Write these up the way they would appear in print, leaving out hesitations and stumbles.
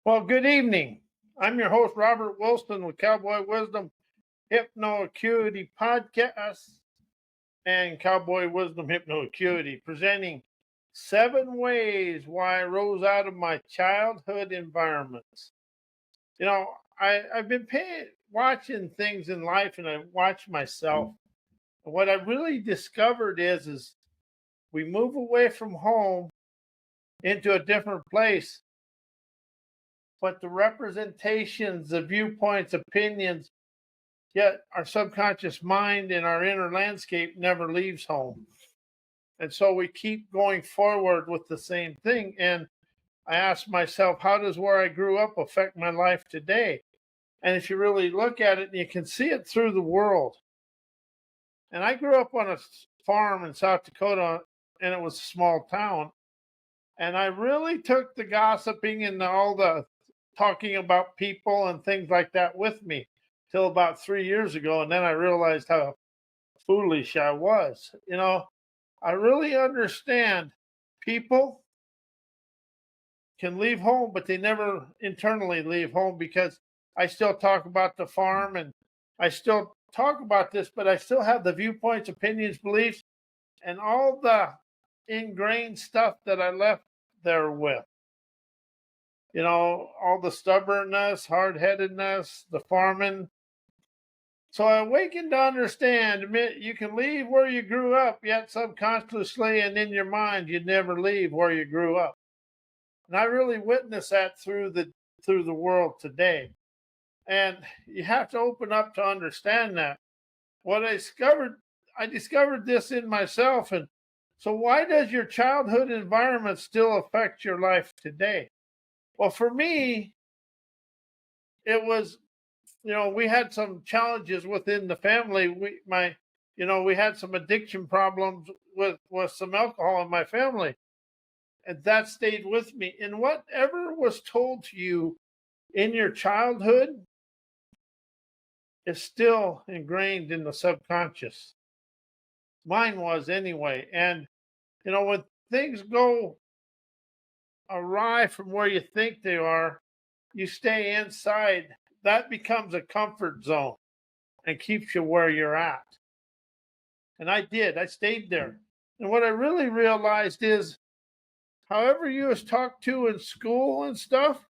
Well, good evening. I'm your host, Robert Wilson with Cowboy Wisdom Hypno Acuity Podcast and Cowboy Wisdom Hypno Acuity, presenting 7 ways why I rose out of my childhood environments. You know, I've been watching things in life, and I watch myself. And what I really discovered is we move away from home into a different place, but the representations, the viewpoints, opinions, yet our subconscious mind and our inner landscape never leaves home. And so we keep going forward with the same thing. And I ask myself, how does where I grew up affect my life today? And if you really look at it, you can see it through the world. And I grew up on a farm in South Dakota, and it was a small town. And I really took the gossiping and all the talking about people and things like that with me till about 3 years ago. And then I realized how foolish I was. I really understand people can leave home, but they never internally leave home, because I still talk about the farm and I still talk about this, but I still have the viewpoints, opinions, beliefs, and all the ingrained stuff that I left there with. All the stubbornness, hard headedness, the farming. So I awakened to understand you can leave where you grew up, yet subconsciously and in your mind, you never leave where you grew up. And I really witnessed that through the world today. And you have to open up to understand that. What I discovered this in myself. And so why does your childhood environment still affect your life today? Well, for me, it was, we had some challenges within the family. We had some addiction problems with some alcohol in my family, and that stayed with me. And whatever was told to you in your childhood is still ingrained in the subconscious. Mine was anyway. And when things go awry from where you think they are, you stay inside. That becomes a comfort zone and keeps you where you're at. And I did. I stayed there. And what I really realized is, however you was talked to in school and stuff,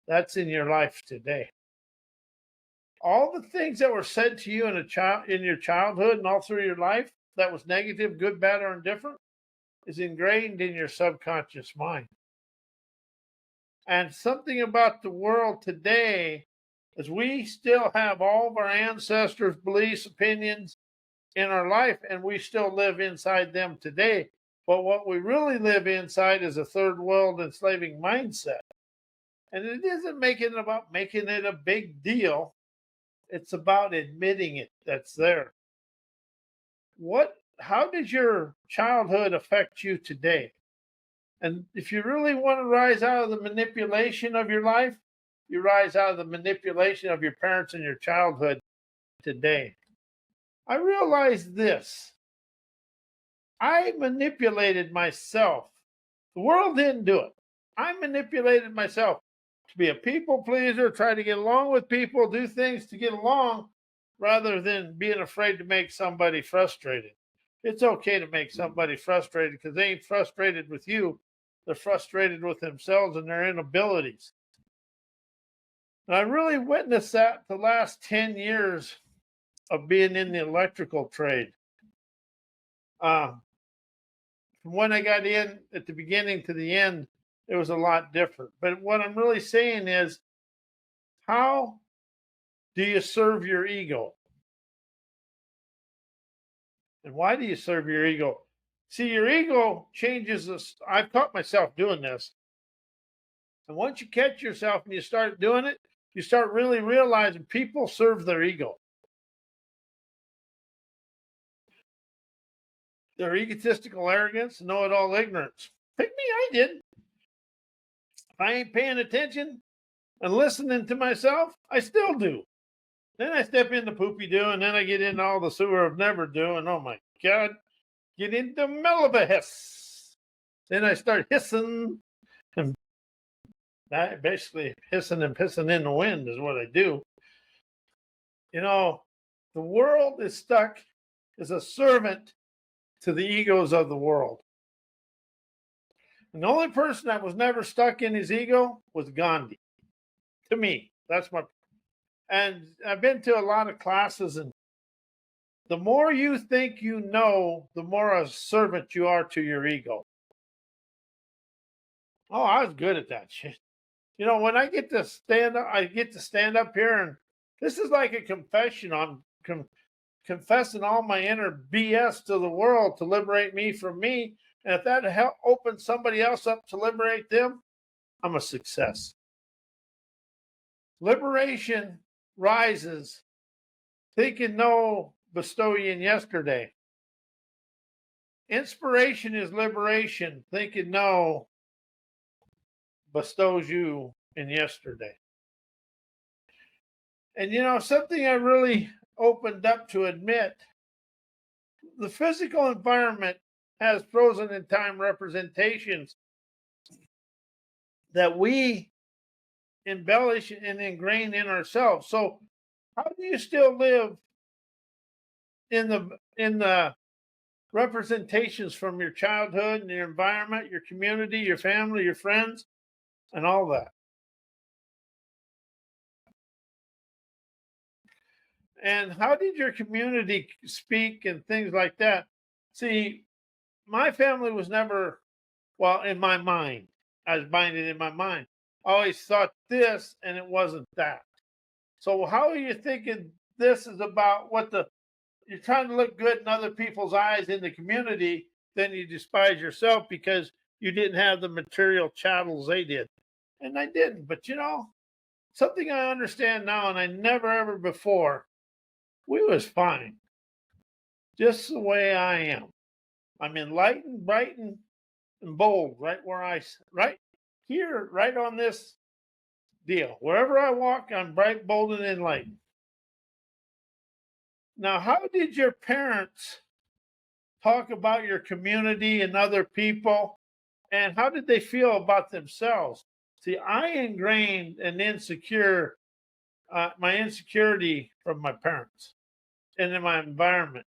that's in your life today. All the things that were said to you in your childhood and all through your life that was negative, good, bad, or indifferent, is ingrained in your subconscious mind. And something about the world today is we still have all of our ancestors' beliefs, opinions in our life, and we still live inside them today. But what we really live inside is a third world enslaving mindset. And it isn't making it a big deal. It's about admitting it that's there. How did your childhood affect you today? And if you really want to rise out of the manipulation of your life, you rise out of the manipulation of your parents in your childhood today. I realized this. I manipulated myself. The world didn't do it. I manipulated myself to be a people pleaser, try to get along with people, do things to get along, rather than being afraid to make somebody frustrated. It's okay to make somebody frustrated, because they ain't frustrated with you. They're frustrated with themselves and their inabilities. And I really witnessed that the last 10 years of being in the electrical trade. From when I got in at the beginning to the end, it was a lot different. But what I'm really saying is, how do you serve your ego? And why do you serve your ego? See, your ego changes this. I've caught myself doing this. And once you catch yourself and you start doing it, you start really realizing people serve their ego. Their egotistical arrogance, know-it-all ignorance. Pick me, I did. If I ain't paying attention and listening to myself, I still do. Then I step into poopy do, and then I get into all the sewer of never do, and oh my God, get into melba hiss. Then I start hissing and That basically hissing and pissing in the wind is what I do. You know, the world is stuck as a servant to the egos of the world. And the only person that was never stuck in his ego was Gandhi. To me, that's my. And I've been to a lot of classes, and the more you think you know, the more a servant you are to your ego. Oh, I was good at that shit. You know, when I get to stand up, I get to stand up here, and this is like a confession. I'm confessing all my inner BS to the world to liberate me from me. And if that opens somebody else up to liberate them, I'm a success. Liberation rises, thinking no bestow ye in yesterday. Inspiration is liberation, thinking no bestows you in yesterday. And you know, something I really opened up to admit, the physical environment has frozen in time representations that we embellish and ingrain in ourselves. So how do you still live in the representations from your childhood and your environment, your community, your family, your friends, and all that? And how did your community speak and things like that? See, my family was never, well, in my mind, I was binding in my mind. I always thought this and it wasn't that. So how are you thinking this is about what you're trying to look good in other people's eyes in the community, then you despise yourself because you didn't have the material chattels they did. And I didn't. But you know, something I understand now and I never ever before, we was fine. Just the way I am. I'm enlightened, brightened, and bold right where right here, right on this deal. Wherever I walk, I'm bright, bold, and enlightened. Now, how did your parents talk about your community and other people? And how did they feel about themselves? See, I ingrained my insecurity from my parents and in my environment.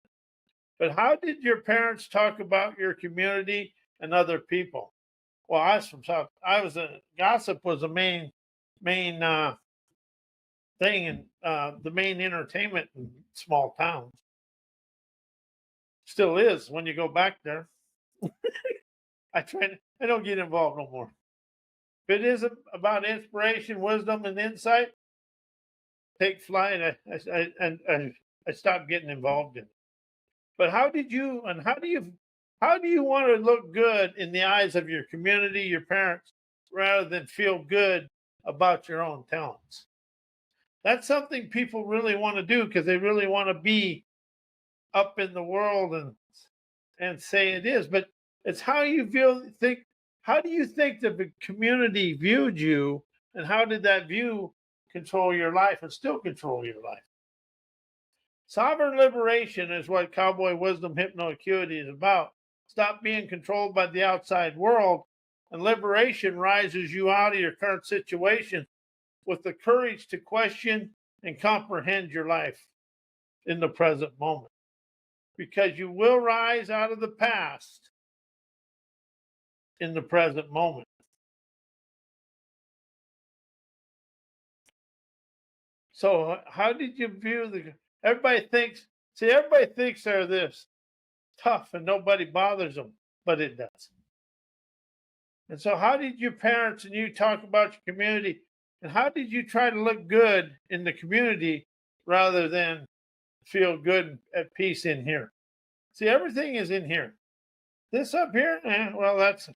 But how did your parents talk about your community and other people? Well, I was from South. Gossip was the main thing and the main entertainment in small towns. Still is when you go back there. I don't get involved no more. If it is about inspiration, wisdom, and insight, take flight. I stopped getting involved in it. But how do you want to look good in the eyes of your community, your parents, rather than feel good about your own talents? That's something people really want to do because they really want to be up in the world and say it is. But it's how you think. How do you think the community viewed you, and how did that view control your life and still control your life? Sovereign liberation is what Cowboy Wisdom Hypnoacuity is about. Stop being controlled by the outside world, and liberation rises you out of your current situation with the courage to question and comprehend your life in the present moment. Because you will rise out of the past in the present moment. So how did you view everybody thinks they're this tough and nobody bothers them, but it does. And so how did your parents and you talk about your community, and how did you try to look good in the community rather than feel good and at peace in here? See, everything is in here. This up here, well, that's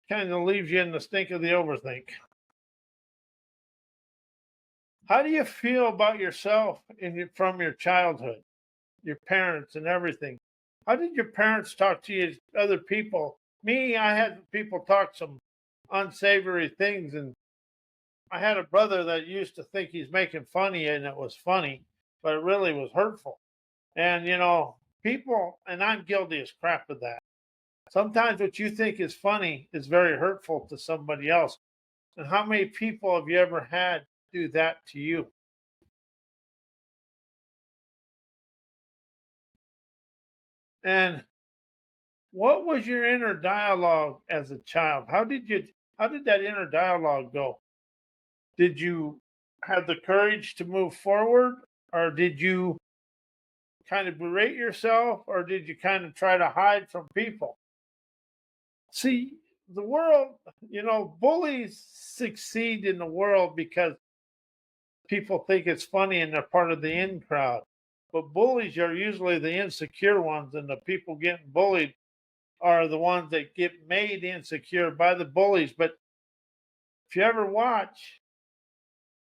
kind of leaves you in the stink of the overthink. How do you feel about yourself from your childhood, your parents and everything? How did your parents talk to you, other people? Me, I had people talk some unsavory things, and I had a brother that used to think he's making funny, and it was funny, but it really was hurtful. And you know, people, and I'm guilty as crap of that. Sometimes what you think is funny is very hurtful to somebody else. And how many people have you ever had do that to you? And what was your inner dialogue as a child? How did that inner dialogue go? Did you have the courage to move forward, or did you kind of berate yourself, or did you kind of try to hide from people? See, the world, bullies succeed in the world because people think it's funny and they're part of the in crowd. But bullies are usually the insecure ones, and the people getting bullied are the ones that get made insecure by the bullies. But if you ever watch,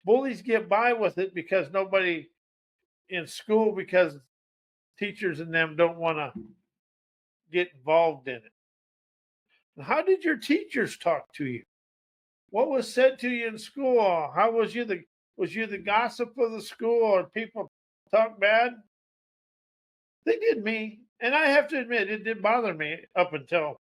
bullies get by with it because nobody in school, because teachers and them don't want to get involved in it. How did your teachers talk to you? What was said to you in school? How was you the gossip of the school, or people talk bad? They did me. And I have to admit, it did bother me up until,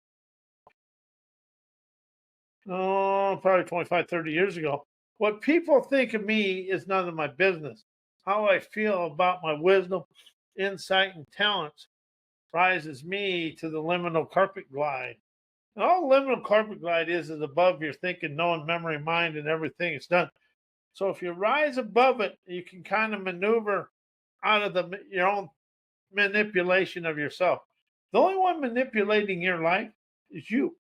probably 25, 30 years ago. What people think of me is none of my business. How I feel about my wisdom, insight, and talents rises me to the liminal carpet glide. And all liminal carpet glide is above your thinking, knowing, memory, mind, and everything it's done. So if you rise above it, you can kind of maneuver out of your own manipulation of yourself. The only one manipulating your life is you.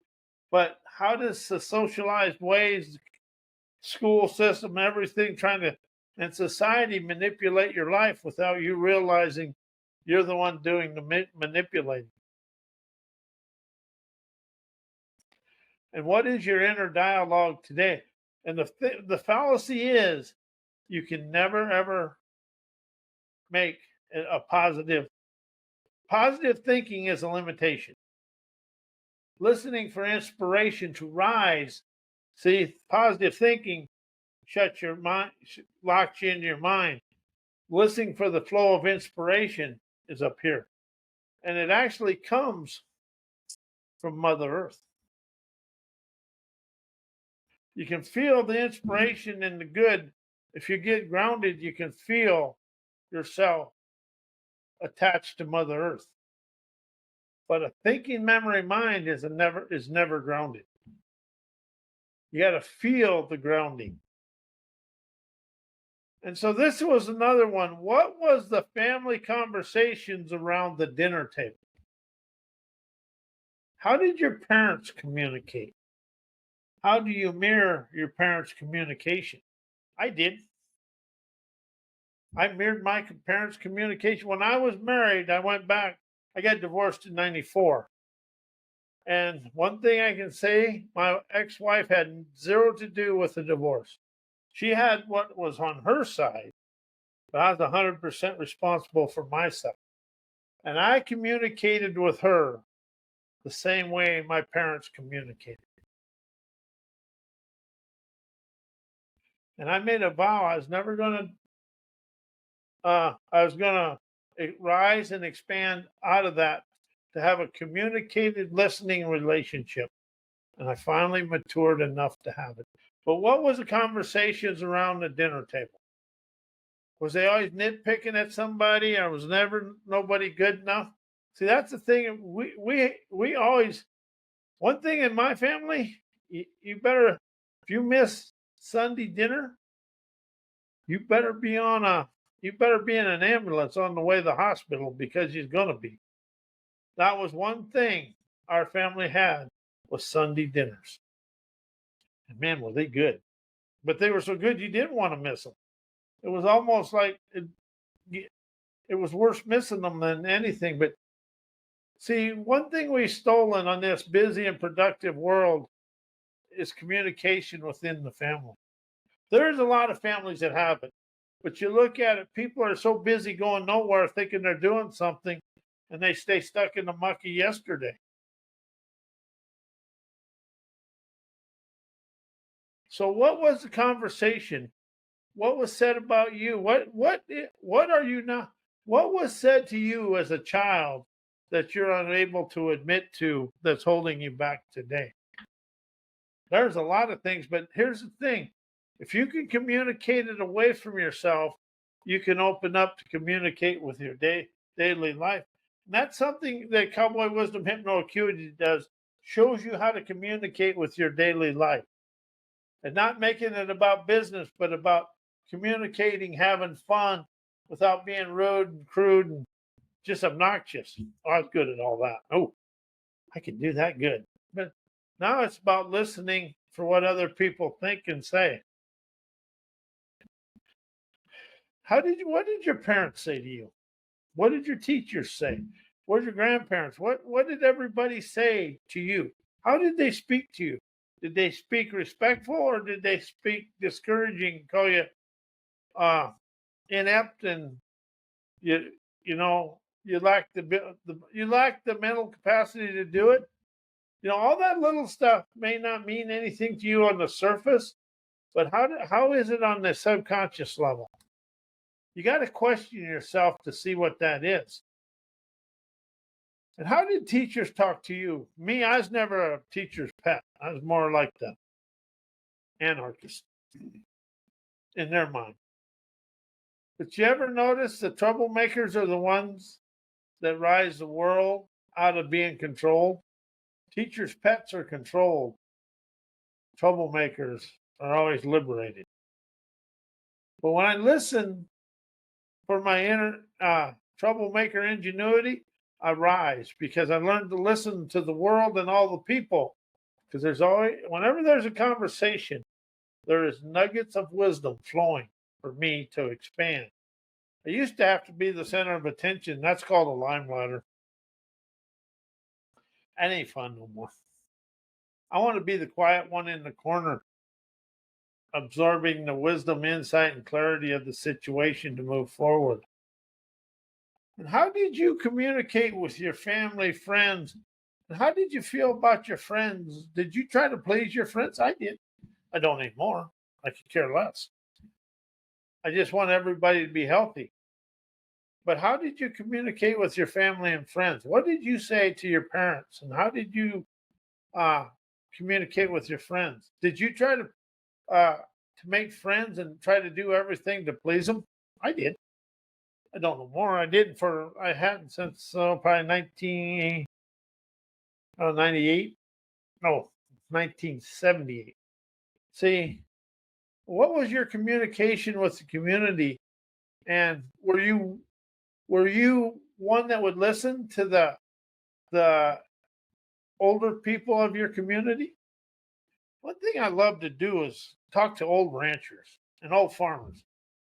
But how does the socialized ways, school system, everything and society manipulate your life without you realizing you're the one doing the manipulating? And what is your inner dialogue today? And the fallacy is you can never, ever make a positive thinking is a limitation. Listening for inspiration to rise. See, positive thinking shuts your mind, locks you into your mind. Listening for the flow of inspiration is up here. And it actually comes from Mother Earth. You can feel the inspiration and the good. If you get grounded, you can feel yourself attached to Mother Earth. But a thinking memory mind is never grounded. You got to feel the grounding. And so this was another one. What was the family conversations around the dinner table? How did your parents communicate? How do you mirror your parents' communication? I did. I mirrored my parents' communication. When I was married, I went back. I got divorced in 94. And one thing I can say, my ex-wife had zero to do with the divorce. She had what was on her side, but I was 100% responsible for my side. And I communicated with her the same way my parents communicated. And I made a vow I was never going to rise and expand out of that to have a communicated listening relationship. And I finally matured enough to have it. But what was the conversations around the dinner table? Was they always nitpicking at somebody, or was never nobody good enough? See, that's the thing. We always, one thing in my family, you better, if you miss Sunday dinner, you better be in an ambulance on the way to the hospital, because you're gonna be. That was one thing our family had, was Sunday dinners. And man, were they good. But they were so good you didn't want to miss them. It was almost like it was worse missing them than anything. But see, one thing we've stolen on this busy and productive world is communication within the family. There's a lot of families that have it. But you look at it, people are so busy going nowhere thinking they're doing something, and they stay stuck in the mucky yesterday. So what was the conversation? What was said about you? What are you now? What was said to you as a child that you're unable to admit to, that's holding you back today? There's a lot of things, but here's the thing. If you can communicate it away from yourself, you can open up to communicate with your daily life. And that's something that Cowboy Wisdom Hypnoacuity does, shows you how to communicate with your daily life. And not making it about business, but about communicating, having fun without being rude and crude and just obnoxious. Oh, I was good at all that. Oh, I can do that good. But now it's about listening for what other people think and say. What did your parents say to you? What did your teachers say? What did your grandparents? What did everybody say to you? How did they speak to you? Did they speak respectful or did they speak discouraging, call you inept and you know you lack you lack the mental capacity to do it? You know, all that little stuff may not mean anything to you on the surface, but how is it on the subconscious level? You got to question yourself to see what that is. And how did teachers talk to you? Me, I was never a teacher's pet. I was more like the anarchist in their mind. But you ever notice the troublemakers are the ones that rise the world out of being controlled? Teachers' pets are controlled. Troublemakers are always liberated. But when I listen for my inner troublemaker ingenuity, I rise because I learned to listen to the world and all the people. Because there's always, whenever there's a conversation, there is nuggets of wisdom flowing for me to expand. I used to have to be the center of attention. That's called a limelighter. That ain't fun no more. I want to be the quiet one in the corner, absorbing the wisdom, insight, and clarity of the situation to move forward. And how did you communicate with your family, friends? And how did you feel about your friends? Did you try to please your friends? I did. I don't anymore. I could care less. I just want everybody to be healthy. But how did you communicate with your family and friends? What did you say to your parents? And how did you communicate with your friends? Did you try to make friends and try to do everything to please them? I did. I don't know more. I hadn't since probably 1998. No, 1978. See, what was your communication with the community? And were you one that would listen to the older people of your community? One thing I love to do is talk to old ranchers and old farmers.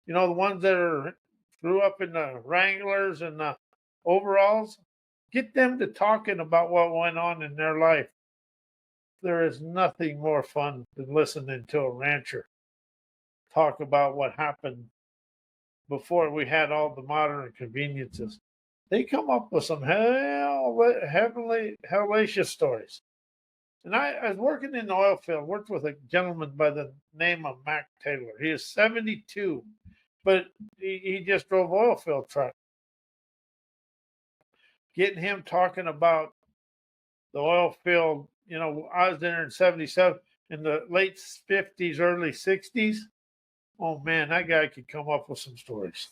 You know, the ones that grew up in the Wranglers and the overalls. Get them to talking about what went on in their life. There is nothing more fun than listening to a rancher talk about what happened before we had all the modern conveniences. They come up with some heavenly, hellacious stories. And I was working in the oil field, worked with a gentleman by the name of Mac Taylor. He is 72, but he just drove oil field truck. Getting him talking about the oil field, you know, I was there in 77, in the late 50s, early 60s. Oh man, that guy could come up with some stories.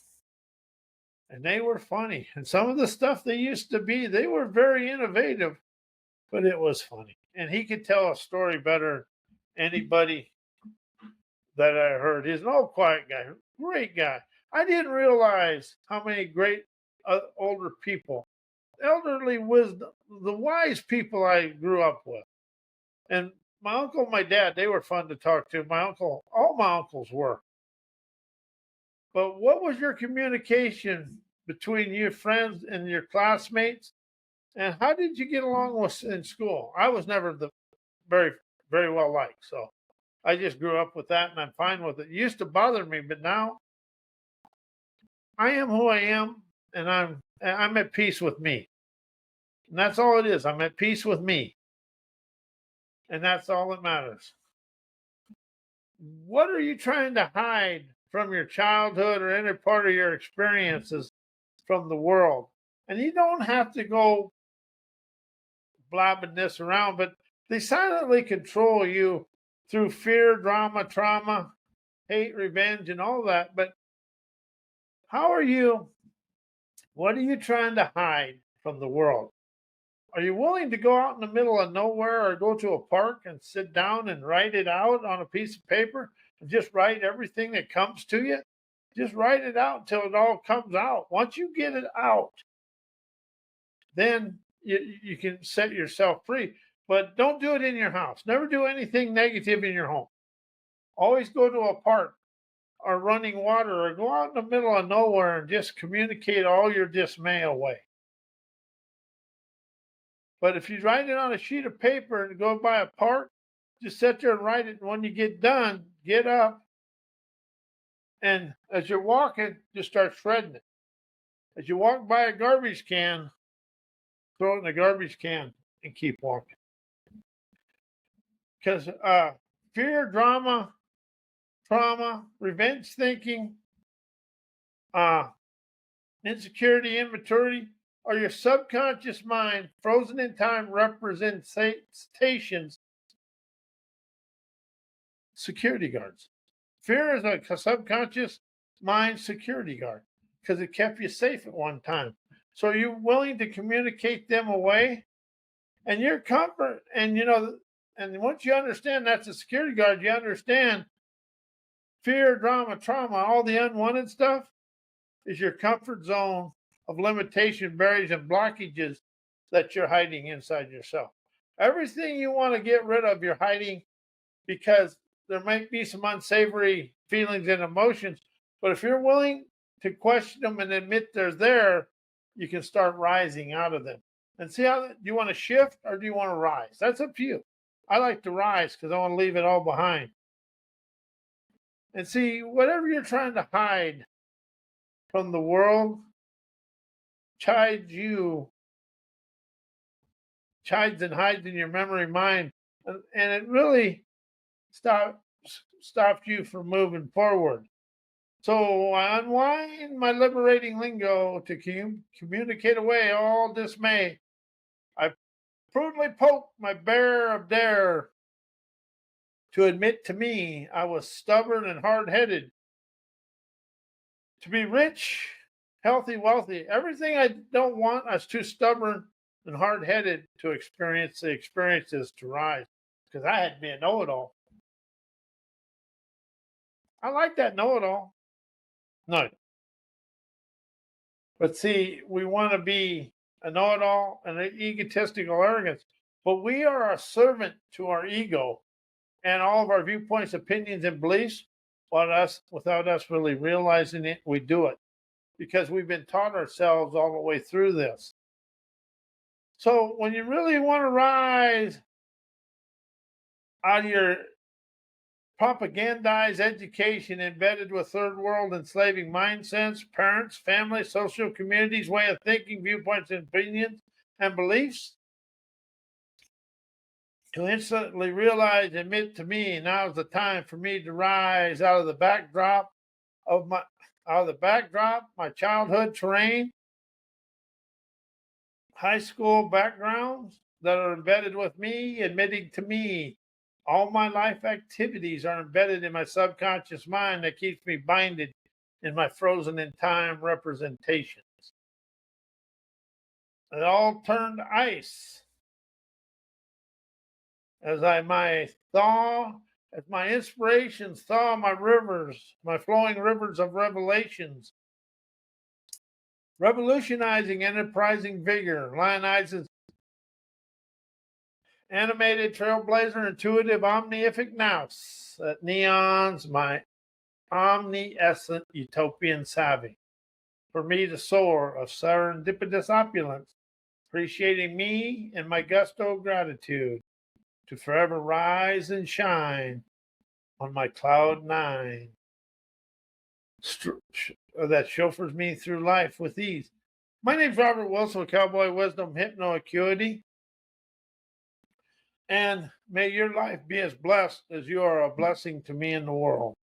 And they were funny. And some of the stuff they used to be, they were very innovative, but it was funny. And he could tell a story better than anybody that I heard. He's an old quiet guy, great guy. I didn't realize how many great older people, elderly wisdom, the wise people I grew up with. And my uncle and my dad, they were fun to talk to. All my uncles were. But what was your communication between your friends and your classmates? And how did you get along with in school? I was never the very, very well liked. So I just grew up with that and I'm fine with it. It used to bother me, but now I am who I am and I'm at peace with me. And that's all it is. I'm at peace with me. And that's all that matters. What are you trying to hide from your childhood or any part of your experiences from the world? And you don't have to go blabbing this around, but they silently control you through fear, drama, trauma, hate, revenge, and all that. But how are you? What are you trying to hide from the world? Are you willing to go out in the middle of nowhere or go to a park and sit down and write it out on a piece of paper and just write everything that comes to you? Just write it out until it all comes out. Once you get it out, then you can set yourself free. But don't do it in your house. Never do anything negative in your home. Always go to a park or running water or go out in the middle of nowhere and just communicate all your dismay away. But if you write it on a sheet of paper and go by a park, just sit there and write it. And when you get done, get up. And as you're walking, just start shredding it. As you walk by a garbage can, throw it in the garbage can and keep walking. Because fear, drama, trauma, revenge thinking, insecurity, immaturity, are your subconscious mind frozen in time representations, security guards. Fear is a subconscious mind security guard because it kept you safe at one time. So you're willing to communicate them away, and your comfort, and and once you understand that's a security guard, you understand fear, drama, trauma, all the unwanted stuff is your comfort zone of limitation, barriers, and blockages that you're hiding inside yourself. Everything you want to get rid of, you're hiding because there might be some unsavory feelings and emotions. But if you're willing to question them and admit they're there, you can start rising out of them. And see how do you want to shift or do you want to rise? That's up to you. I like to rise because I want to leave it all behind. And see, whatever you're trying to hide from the world chides and hides in your memory mind, and it really stops you from moving forward. So I unwind my liberating lingo to communicate away all dismay. I prudently poked my bear of dare to admit to me I was stubborn and hard-headed. To be rich, healthy, wealthy, everything I don't want, I was too stubborn and hard-headed to experience the experiences to rise because I had to be a know-it-all. I like that know-it-all. No. But see, we want to be a know-it-all and an egotistical arrogance, but we are a servant to our ego and all of our viewpoints, opinions, and beliefs. Without us really realizing it, we do it because we've been taught ourselves all the way through this. So when you really want to rise out of your propagandized education embedded with third world enslaving mindsets, parents, family, social communities, way of thinking, viewpoints, and opinions, and beliefs, to instantly realize, admit to me, now's the time for me to rise out of the backdrop, my childhood terrain, high school backgrounds that are embedded with me, admitting to me all my life activities are embedded in my subconscious mind that keeps me binded in my frozen in time representations. It all turned ice as my inspirations thaw my rivers, my flowing rivers of revelations, revolutionizing, enterprising vigor, lionizes animated trailblazer, intuitive, omnific nous that neons my omniscient utopian savvy. For me to soar of serendipitous opulence, appreciating me and my gusto gratitude, to forever rise and shine on my cloud nine that chauffeurs me through life with ease. My name's Robert Wilson with Cowboy Wisdom Hypno Acuity. And may your life be as blessed as you are a blessing to me in the world.